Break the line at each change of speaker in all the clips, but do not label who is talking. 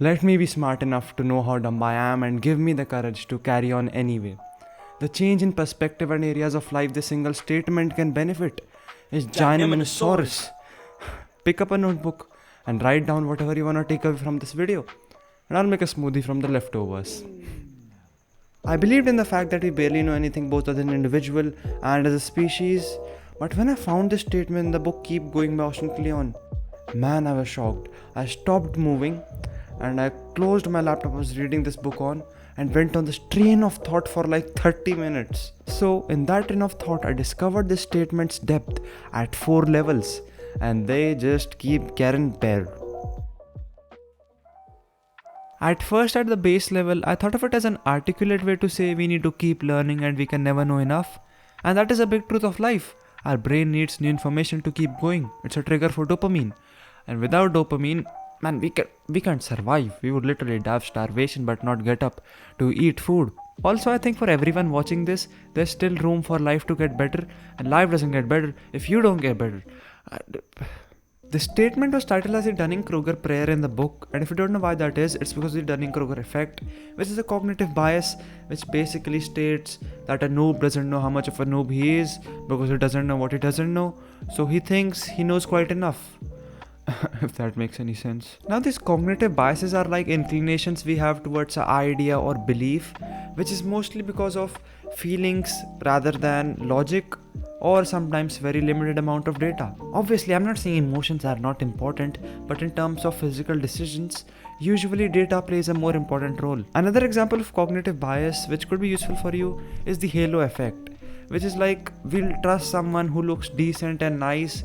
Let me be smart enough to know how dumb I am and give me the courage to carry on anyway. The change in perspective and areas of life this single statement can benefit is ginormous. Pick up a notebook and write down whatever you want to take away from this video, and I'll make a smoothie from the leftovers. I believed in the fact that we barely know anything both as an individual and as a species, but when I found this statement in the book Keep Going by Ocean Cleon, man, I was shocked. I stopped moving and I closed my laptop I was reading this book on and went on this train of thought for like 30 minutes. So, in that train of thought, I discovered this statement's depth at 4 levels, and they just keep getting better. At first, at the base level, I thought of it as an articulate way to say we need to keep learning and we can never know enough. And that is a big truth of life. Our brain needs new information to keep going. It's a trigger for dopamine. And without dopamine, man, we can't survive. We would literally die of starvation but not get up to eat food. Also, I think for everyone watching this, there's still room for life to get better. And life doesn't get better if you don't get better. The statement was titled as the Dunning-Kruger prayer in the book, and if you don't know why that is, it's because of the Dunning-Kruger effect, which is a cognitive bias which basically states that a noob doesn't know how much of a noob he is because he doesn't know what he doesn't know, so he thinks he knows quite enough. If that makes any sense. Now, these cognitive biases are like inclinations we have towards an idea or belief, which is mostly because of feelings rather than logic, or sometimes very limited amount of data. Obviously, I'm not saying emotions are not important, but in terms of physical decisions, usually data plays a more important role. Another example of cognitive bias which could be useful for you is the halo effect, which is like we'll trust someone who looks decent and nice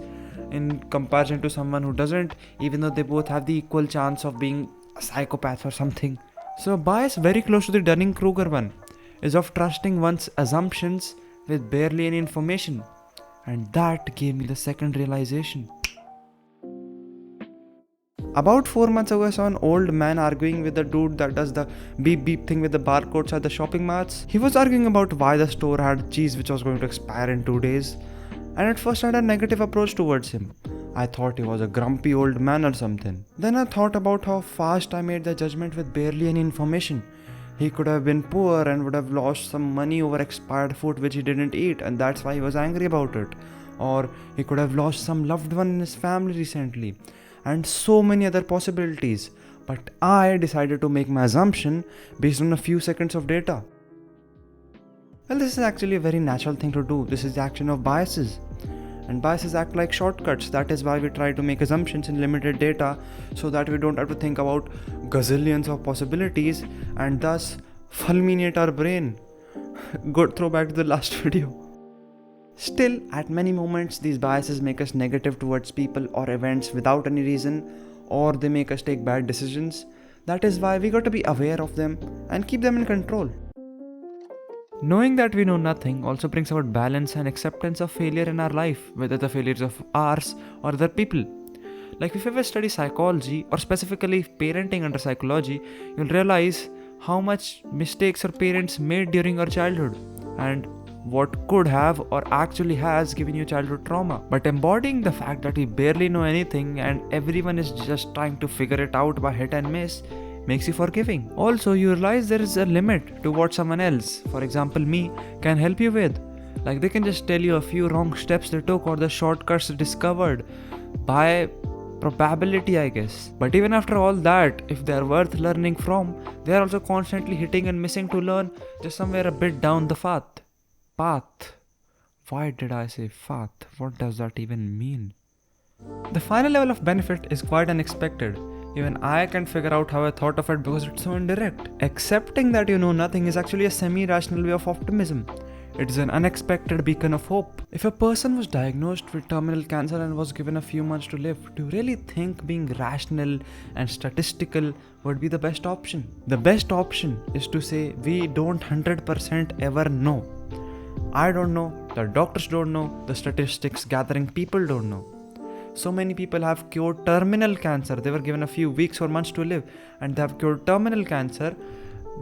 in comparison to someone who doesn't, even though they both have the equal chance of being a psychopath or something. So a bias very close to the Dunning-Kruger one is of trusting one's assumptions with barely any information, and that gave me the second realization. About 4 months ago, I saw an old man arguing with the dude that does the beep beep thing with the barcodes at the shopping marts. He was arguing about why the store had cheese which was going to expire in 2 days, and at first I had a negative approach towards him. I thought he was a grumpy old man or something. Then I thought about how fast I made the judgment with barely any information. He could have been poor and would have lost some money over expired food which he didn't eat, and that's why he was angry about it. Or he could have lost some loved one in his family recently, and so many other possibilities. But I decided to make my assumption based on a few seconds of data. Well, this is actually a very natural thing to do. This is the action of biases. And biases act like shortcuts. That is why we try to make assumptions in limited data so that we don't have to think about gazillions of possibilities and thus fulminate our brain. Good throwback to the last video. Still, at many moments, these biases make us negative towards people or events without any reason, or they make us take bad decisions. That is why we got to be aware of them and keep them in control. Knowing that we know nothing also brings about balance and acceptance of failure in our life, whether the failures of ours or other people. Like if you ever study psychology, or specifically parenting under psychology, you'll realize how much mistakes your parents made during your childhood and what could have or actually has given you childhood trauma. But embodying the fact that we barely know anything and everyone is just trying to figure it out by hit and miss makes you forgiving. Also, you realize there is a limit to what someone else, for example me, can help you with. Like they can just tell you a few wrong steps they took or the shortcuts they discovered by probability, I guess. But even after all that, if they are worth learning from, they are also constantly hitting and missing to learn just somewhere a bit down the path. Why did I say path? What does that even mean? The final level of benefit is quite unexpected. Even I can't figure out how I thought of it because it's so indirect. Accepting that you know nothing is actually a semi-rational way of optimism. It is an unexpected beacon of hope. If a person was diagnosed with terminal cancer and was given a few months to live, do you really think being rational and statistical would be the best option? The best option is to say we don't 100% ever know. I don't know, the doctors don't know, the statistics gathering people don't know. So many people have cured terminal cancer. They were given a few weeks or months to live and they have cured terminal cancer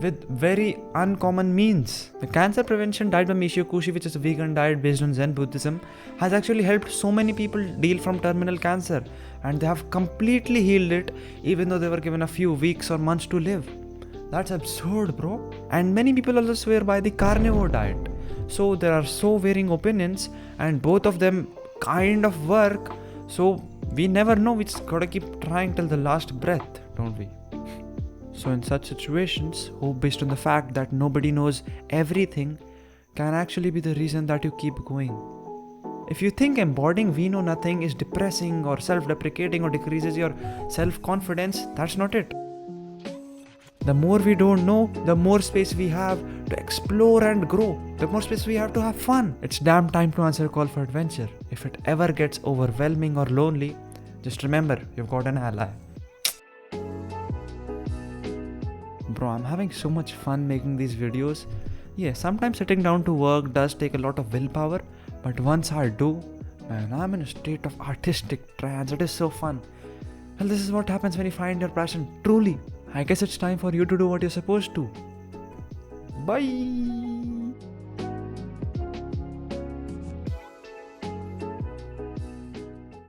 with very uncommon means. The cancer prevention diet by Michio Kushi, which is a vegan diet based on Zen Buddhism, has actually helped so many people deal from terminal cancer, and they have completely healed it even though they were given a few weeks or months to live. That's absurd, bro. And many people also swear by the carnivore diet. So there are so varying opinions, and both of them kind of work. So we never know. We just gotta keep trying till the last breath, don't we? So in such situations, hope based on the fact that nobody knows everything can actually be the reason that you keep going. If you think embodying we know nothing is depressing or self-deprecating or decreases your self-confidence, that's not it. The more we don't know, the more space we have to explore and grow. The more space we have to have fun. It's damn time to answer a call for adventure. If it ever gets overwhelming or lonely, just remember, you've got an ally. Bro, I'm having so much fun making these videos. Yeah, sometimes sitting down to work does take a lot of willpower, but once I do, man, I'm in a state of artistic trance. It is so fun. Well, this is what happens when you find your passion truly. I guess it's time for you to do what you're supposed to. Bye!